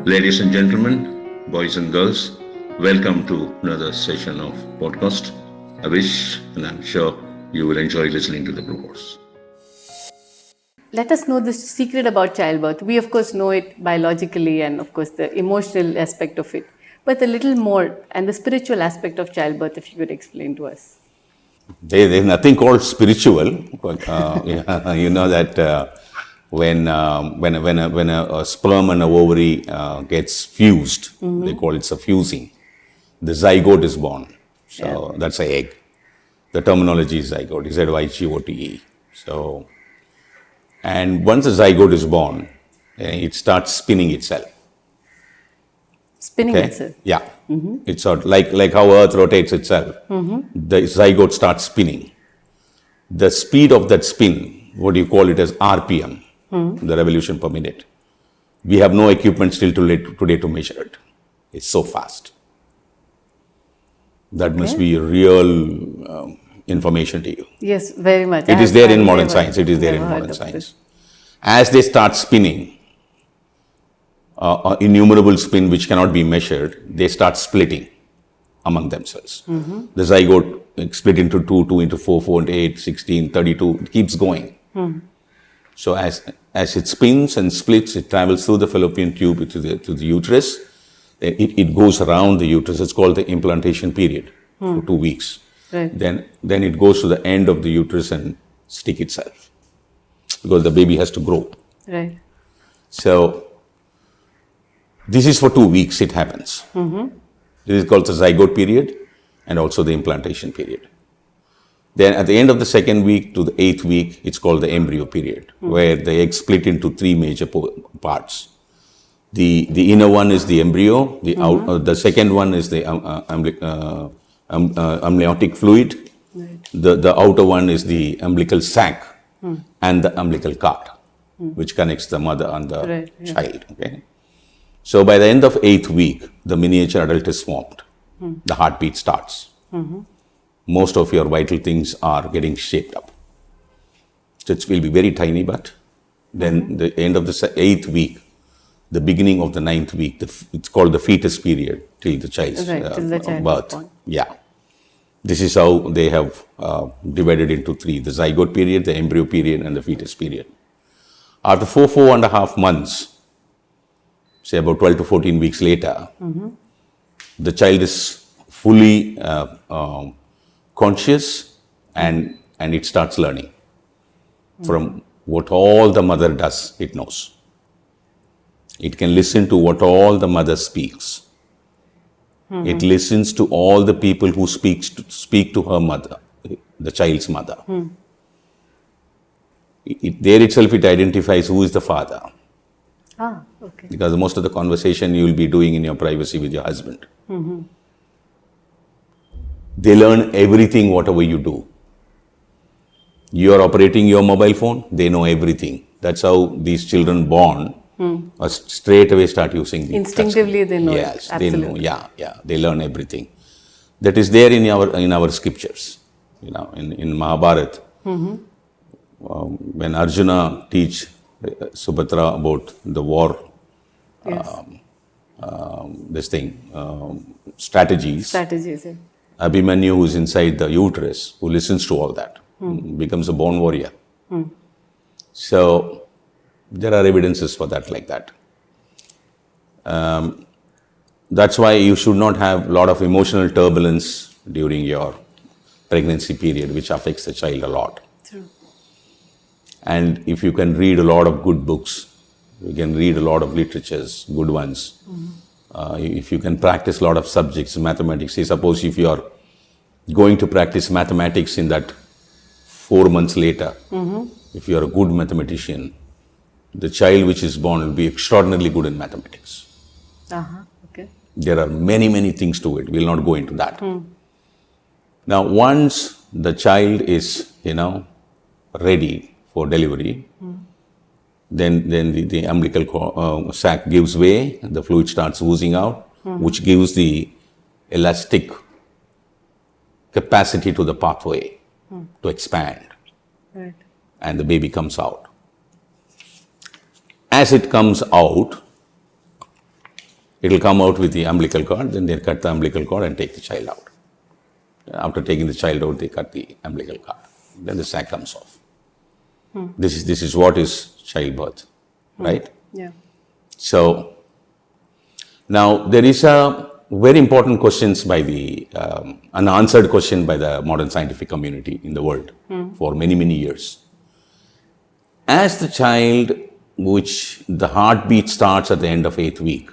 Ladies and gentlemen, boys and girls, welcome to another session of podcast. I wish and I'm sure you will enjoy listening to the broadcast. Let us know the secret about childbirth. We, of course, know it biologically and, of course, the emotional aspect of it. But a little more, and the spiritual aspect of childbirth, if you could explain to us. There's nothing called spiritual. You know that when a sperm and a ovary gets fused, they call it suffusing. The zygote is born. So that's an egg. The terminology is zygote, Z-Y-G-O-T-E. So, and once the zygote is born, it starts spinning itself. Spinning itself? Yeah. It's sort of like how Earth rotates itself. The zygote starts spinning. The speed of that spin, what do you call it as RPM, the revolution per minute. We have no equipment still today to measure it. It's so fast. That must be real information to you. Yes, very much. It is there in modern science. It is there in modern science. As they start spinning, innumerable spin which cannot be measured, they start splitting among themselves. The zygote split into 2 into 4, 4 into 8, 16, 32, it keeps going. So as it spins and splits, it travels through the fallopian tube to the uterus. It goes around the uterus. It's called the implantation period for 2 weeks. Right. Then it goes to the end of the uterus and stick itself because the baby has to grow. Right. So this is for 2 weeks it happens. This is called the zygote period and also the implantation period. Then at the end of the 2nd week to the 8th week, it's called the embryo period, where the egg split into 3 major parts. The inner one is the embryo, the second one is the amniotic fluid, the outer one is the umbilical sac and the umbilical cord, which connects the mother and the child. Okay. So by the end of 8th week, the miniature adult is formed. The heartbeat starts. Most of your vital things are getting shaped up. So it will be very tiny, but then the end of the 8th week, the beginning of the 9th week, it's called the fetus period till the child's birth. Yeah. This is how they have divided into 3, the zygote period, the embryo period, and the fetus period. After 4.5 months, say about 12 to 14 weeks later, the child is fully conscious and it starts learning. From what all the mother does, it knows. It can listen to what all the mother speaks. It listens to all the people who speak to her mother, the child's mother. There itself it identifies who is the father. Okay. Because most of the conversation you will be doing in your privacy with your husband. They learn everything, whatever you do. You are operating your mobile phone, they know everything. That's how these children born straight away start using the instinctively they know. Yes, it. they know. Yeah, they learn everything. That is there in our scriptures. You know, in Mahabharata, when Arjuna teach Subhadra about the war, strategies. Yeah. Abhimanyu, who is inside the uterus, who listens to all that, becomes a born warrior. So there are evidences for that like that. That's why you should not have a lot of emotional turbulence during your pregnancy period, which affects the child a lot. True. And if you can read a lot of good books, you can read a lot of literatures, good ones. If you can practice a lot of subjects, mathematics, say suppose if you are going to practice mathematics in that 4 months later, if you are a good mathematician, the child which is born will be extraordinarily good in mathematics. Okay. There are many, many things to it. We will not go into that. Now, once the child is, ready for delivery, then the umbilical sac gives way, the fluid starts oozing out, which gives the elastic capacity to the pathway to expand. Right. And the baby comes out. As it comes out, It will come out with the umbilical cord, then they cut the umbilical cord and take the child out. After taking the child out, they cut the umbilical cord. Then the sac comes off. This is what is childbirth, right? Yeah. So now there is a very important questions by the unanswered question by the modern scientific community in the world for many years. As the child, which the heartbeat starts at the end of 8th week,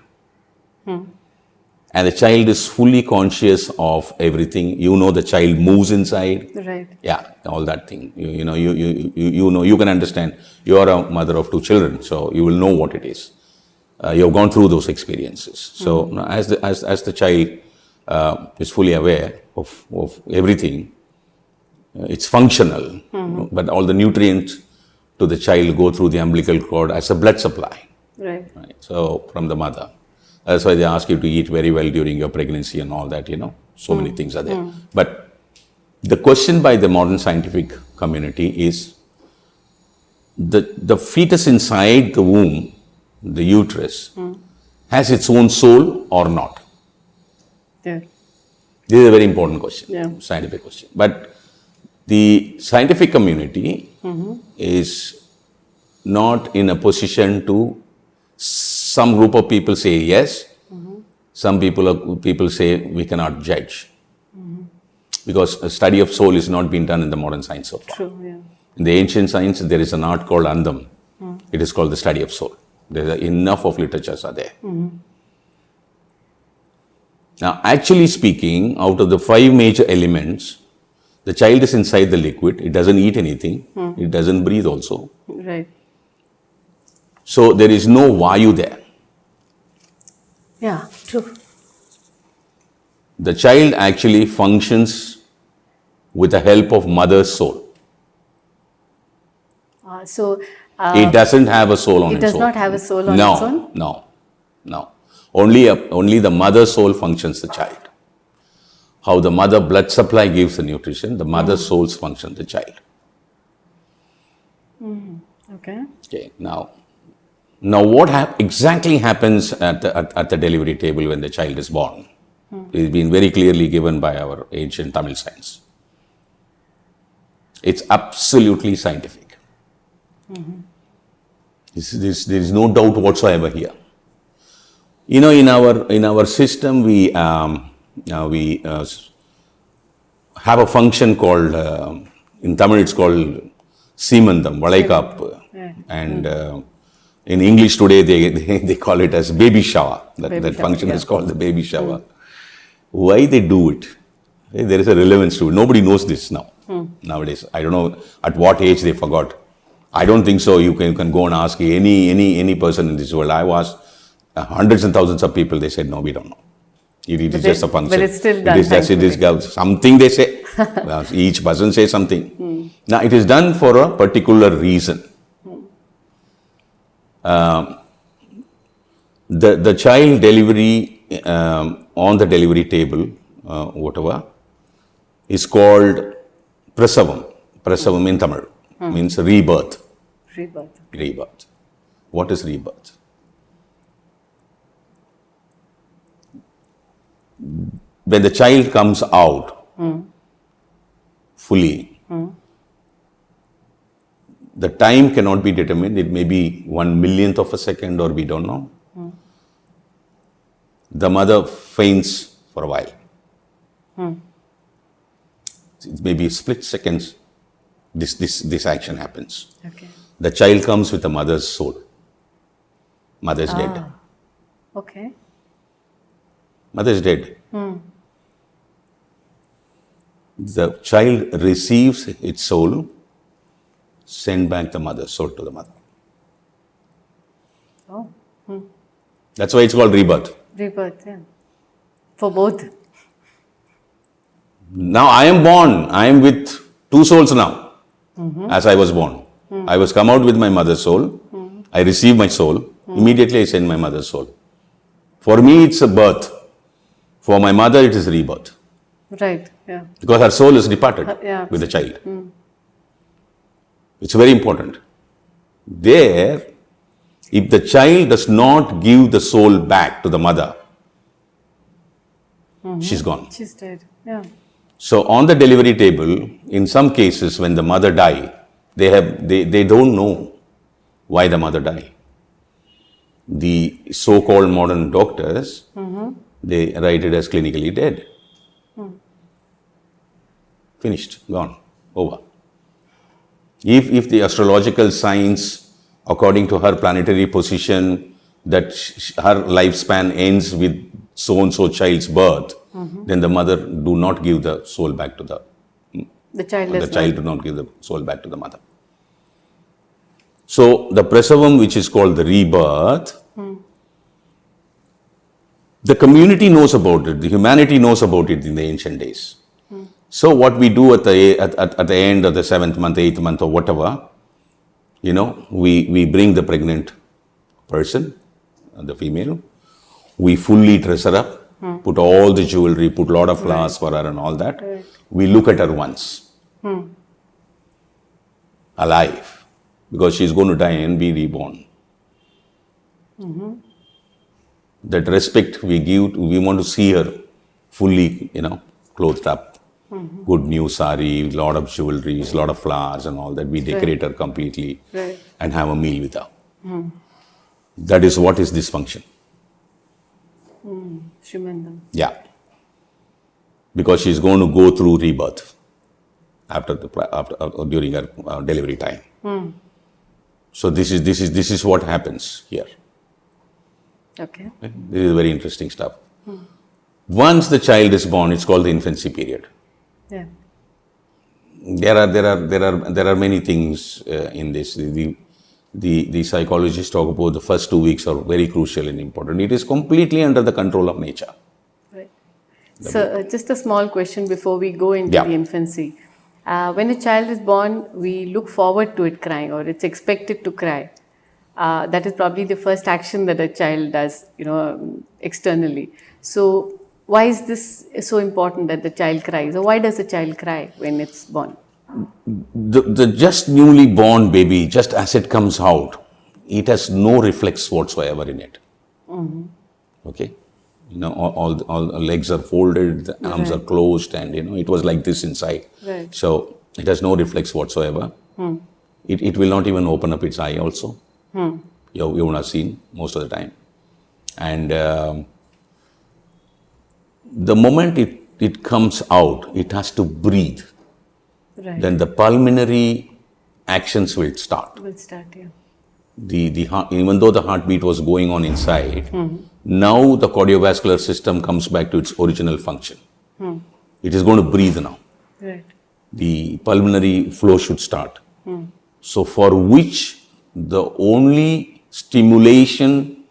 and the child is fully conscious of everything. You know, the child moves inside. Right. Yeah, all that thing. You know, you can understand. You are a mother of 2 children, so you will know what it is. You have gone through those experiences. So now as the child is fully aware of everything, it's functional. But all the nutrients to the child go through the umbilical cord as a blood supply. Right. So from the mother. That's why they ask you to eat very well during your pregnancy and all that, So many things are there. But the question by the modern scientific community is the fetus inside the womb, the uterus, has its own soul or not? Yeah. This is a very important question, Yeah. scientific question. But the scientific community is not in a position to. Some group of people say yes. Some people say we cannot judge. Because a study of soul is not being done in the modern science so far. True, yeah. In the ancient science, there is an art called Andam. It is called the study of soul. There are enough of literatures are there. Now, actually speaking, out of the 5 major elements, the child is inside the liquid. It doesn't eat anything. It doesn't breathe also. Right. So there is no vayu there. Yeah, true. The child actually functions with the help of mother's soul. So It doesn't have a soul on its own. it does not have a soul on No, its own? no. Only the mother soul functions the child. How the mother blood supply gives the nutrition, the mother souls function the child. Okay. Okay, now what exactly happens at the delivery table when the child is born? It's been very clearly given by our ancient Tamil science. It's absolutely scientific. There is no doubt whatsoever here. In our system, we have a function called, in Tamil it's called Simandam, Valaikap, and in English today they call it as baby shower. That function is called the baby shower. Why they do it? There is a relevance to it. Nobody knows this now. Nowadays. I don't know at what age they forgot. I don't think so. You can go and ask any person in this world. I was hundreds and thousands of people. They said no, we don't know. It is just a function. But it's still done. It is something they say. Each person says something. Now it is done for a particular reason. The child delivery on the delivery table, whatever, is called prasavam. Prasavam in Tamil means rebirth. Rebirth. What is rebirth? When the child comes out fully, the time cannot be determined. It may be 1/1,000,000th of a second, or we don't know. The mother faints for a while. It may be split seconds. This action happens. Okay. The child comes with the mother's soul. Mother is dead. Okay. Mother is dead. The child receives its soul, send back the mother's soul to the mother. Oh. That's why it's called rebirth. Rebirth, yeah. For both. Now I am born. I am with 2 souls now. As I was born. I was come out with my mother's soul. I receive my soul. Immediately I send my mother's soul. For me it's a birth. For my mother it is rebirth. Right, yeah. Because her soul is departed yeah, with the child. It's very important. There, if the child does not give the soul back to the mother, she's gone. She's dead. Yeah. So on the delivery table, in some cases when the mother die, they don't know why the mother died. The so-called modern doctors, they write it as clinically dead. Finished, gone, over. If the astrological signs, according to her planetary position, that her lifespan ends with so-and-so child's birth, then the mother do not give the soul back to the child. The child do not give the soul back to the mother. So the prasavam, which is called the rebirth, the community knows about it, the humanity knows about it in the ancient days. So what we do at the end of the 7th month, 8th month or whatever, we bring the pregnant person, the female, we fully dress her up, put all the jewelry, put a lot of flowers for her and all that. Right. We look at her once, alive, because she's going to die and be reborn. That respect we give, we want to see her fully, clothed up. Good new sari, lot of jewelry, lot of flowers and all that. We decorate her completely and have a meal with her. That is what is this function. Shrimandam. Yeah. Because she's going to go through rebirth during her delivery time. So this is what happens here. Okay. This is very interesting stuff. Once the child is born, it's called the infancy period. Yeah. There are many things in this. The psychologists talk about the first 2 weeks are very crucial and important. It is completely under the control of nature. Right. So just a small question before we go into the infancy. When a child is born, we look forward to it crying, or it's expected to cry. That is probably the first action that a child does, externally. So why is this so important that the child cries? Or why does a child cry when it's born? The just newly born baby, just as it comes out, it has no reflex whatsoever in it. Okay? All the legs are folded, the arms are closed, and it was like this inside. Right. So it has no reflex whatsoever. It will not even open up its eye also. You would have seen most of the time. And the moment it comes out, it has to breathe. Right. Then the pulmonary actions will start. Will start, yeah. The heart, even though the heartbeat was going on inside, now the cardiovascular system comes back to its original function. It is going to breathe now. Right. The pulmonary flow should start. So for which the only stimulation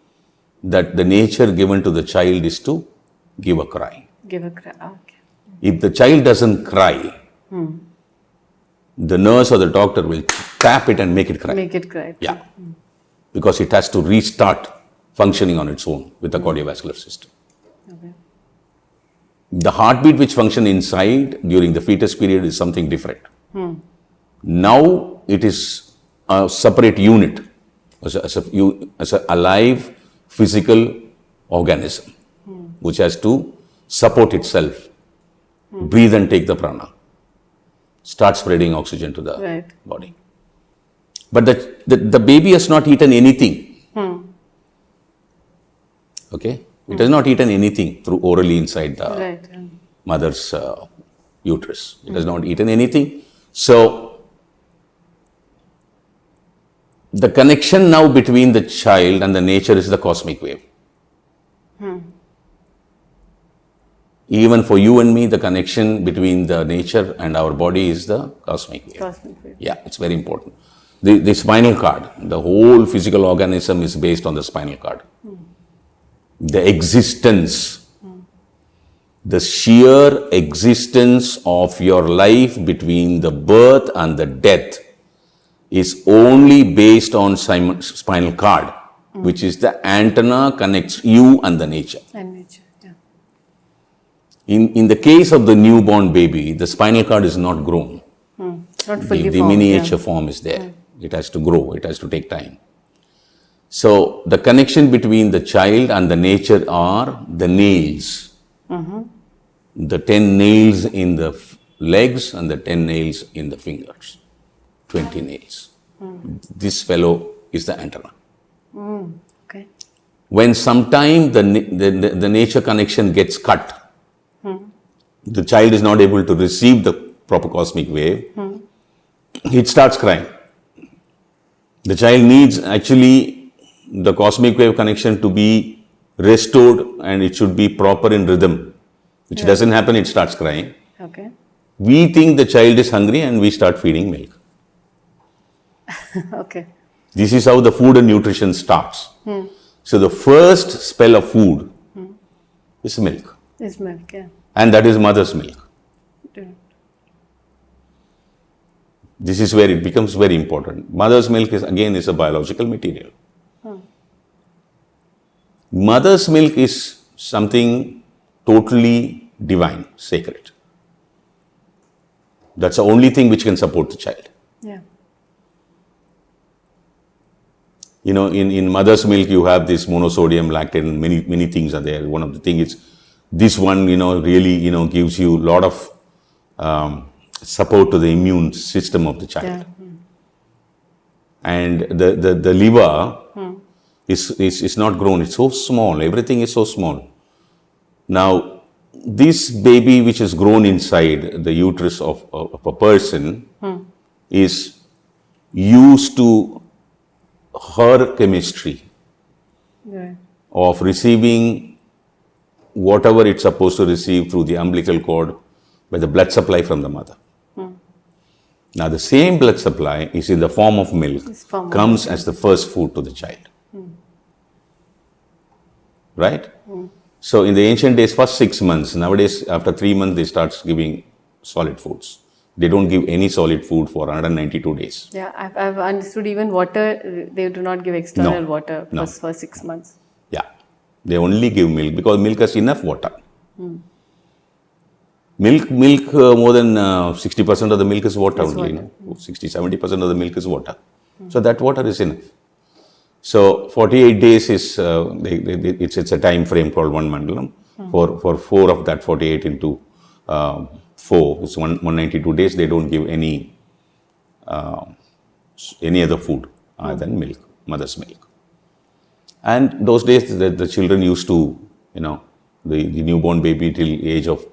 that the nature given to the child is to give a cry. Give a cry. Okay. If the child doesn't cry, the nurse or the doctor will tap it and make it cry. Make it cry. Yeah. Because it has to restart functioning on its own with the cardiovascular system. Okay. The heartbeat which function inside during the fetus period is something different. Now it is a separate unit as a alive physical organism which has to support itself, breathe and take the prana, start spreading oxygen to the body. But the baby has not eaten anything. Okay? It has not eaten anything through orally inside the mother's uterus. It has not eaten anything. So, the connection now between the child and the nature is the cosmic wave. Even for you and me, the connection between the nature and our body is the cosmic wave. Cosmic wave. Yeah, it's very important. The spinal cord, the whole physical organism is based on the spinal cord. The existence, the sheer existence of your life between the birth and the death is only based on spinal cord, which is the antenna connects you and the nature. And nature, yeah. In the case of the newborn baby, the spinal cord is not grown. Not fully The formed, miniature form is there. It has to grow, it has to take time. So the connection between the child and the nature are the nails. the 10 nails in the legs and the 10 nails in the fingers. 20 nails. This fellow is the antenna. Okay. When sometime the nature connection gets cut, the child is not able to receive the proper cosmic wave, it starts crying. The child needs actually the cosmic wave connection to be restored, and it should be proper in rhythm. Which doesn't happen, it starts crying. Okay. We think the child is hungry and we start feeding milk. Okay. This is how the food and nutrition starts. So the first spell of food is milk. It's milk, yeah. And that is mother's milk. This is where it becomes very important. Mother's milk is a biological material. Mother's milk is something totally divine, sacred. That's the only thing which can support the child. Yeah. You know, in mother's milk, you have this monosodium lactate and many things are there. One of the things is this one, really, gives you a lot of support to the immune system of the child. Yeah. And the liver is not grown. It's so small. Everything is so small. Now, this baby which is grown inside the uterus of a person is used to her chemistry of receiving whatever it's supposed to receive through the umbilical cord by the blood supply from the mother. Now, the same blood supply is in the form of milk, comes as the first food to the child. Right? So, in the ancient days, first 6 months, nowadays, after 3 months, they start giving solid foods. They don't give any solid food for 192 days. Yeah, I've understood even water, they do not give external water for 6 months. Yeah, they only give milk because milk has enough water. Milk, more than 60% of the milk is water only. 60-70% of the milk is water. So that water is enough. So 48 days is it's a time frame called one mandalam. For 4 of that 48 into 4, it's 192 days. They don't give any other food other than milk, mother's milk. And those days the children used to, the newborn baby till age of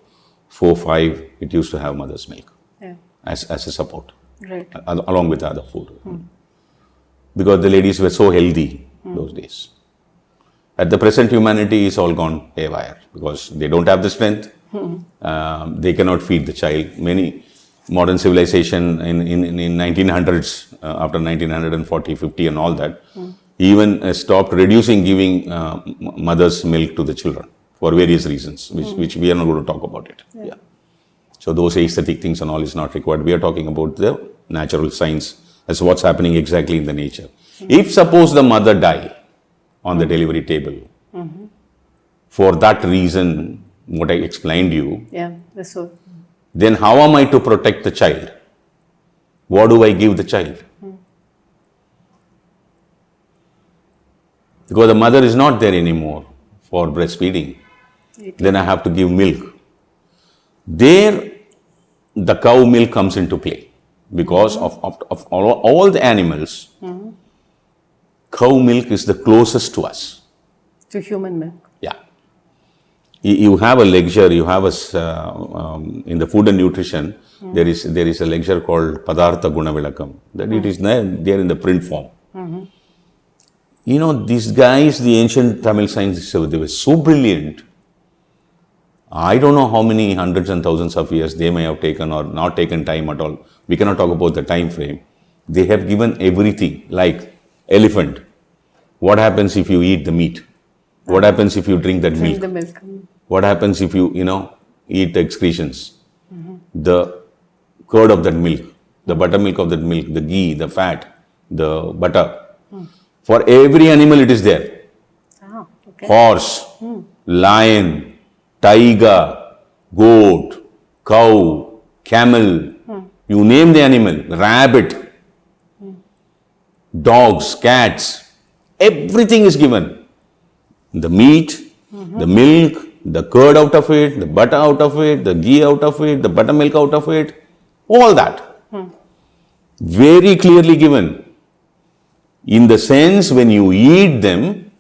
4-5, it used to have mother's milk as a support, along with other food. Because the ladies were so healthy those days. At the present, humanity is all gone haywire because they don't have the strength. They cannot feed the child. Many modern civilization in 1900s, after 1940, 50 and all that, even stopped reducing giving mother's milk to the children for various reasons, which we are not going to talk about it. Yeah. So those aesthetic things and all is not required. We are talking about the natural science as what's happening exactly in the nature. If suppose the mother die on the delivery table, for that reason, what I explained you, then how am I to protect the child? What do I give the child? Because the mother is not there anymore for breastfeeding. Then I have to give milk. There, the cow milk comes into play. Because of all the animals, cow milk is the closest to us. To human milk. Yeah. You have a lecture, you have in the food and nutrition, there is a lecture called Padartha Gunavilakam. That it is there in the print form. These guys, the ancient Tamil scientists, they were so brilliant. I don't know how many hundreds and thousands of years they may have taken or not taken time at all. We cannot talk about the time frame. They have given everything, like elephant. What happens if you eat the meat? What happens if you drink that milk? The milk. What happens if you, eat the excretions? The curd of that milk, the buttermilk of that milk, the ghee, the fat, the butter. For every animal it is there. Horse, lion, tiger, goat, cow, camel, you name the animal, rabbit, dogs, cats, everything is given. The meat, the milk, the curd out of it, the butter out of it, the ghee out of it, the buttermilk out of it, all that. Very clearly given. In the sense, when you eat them,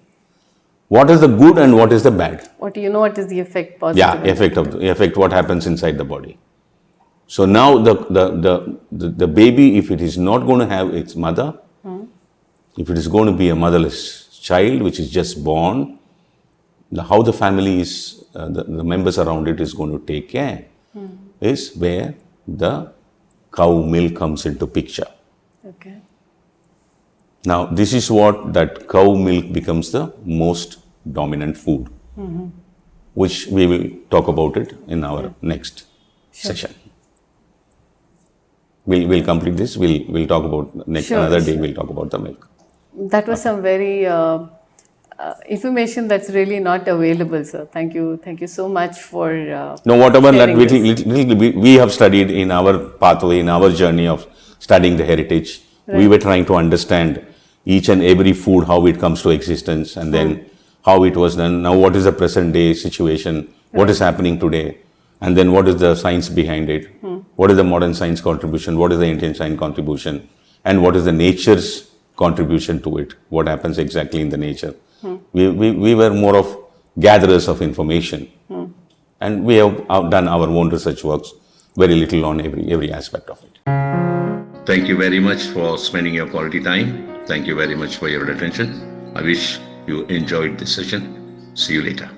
what is the good and what is the bad? What what is the effect? Positive. Yeah, effect what happens inside the body. So now the baby, if it is not going to have its mother, if it is going to be a motherless child which is just born, how the family is, the members around it is going to take care, is where the cow milk comes into picture. Okay. Now, this is what that cow milk becomes the most dominant food, which we will talk about it in our next session. We'll complete this. We'll talk about next another day. We'll talk about the milk. That was some very information that's really not available, sir. Thank you so much for. No, whatever that this. we have studied in our pathway, in our journey of studying the heritage, we were trying to understand each and every food, how it comes to existence, and then how it was done. Now, what is the present day situation? What is happening today? And then what is the science behind it? What is the modern science contribution? What is the Indian science contribution? And what is the nature's contribution to it? What happens exactly in the nature? We were more of gatherers of information. And we have done our own research works, very little on every aspect of it. Thank you very much for spending your quality time. Thank you very much for your attention. I wish you enjoyed this session. See you later.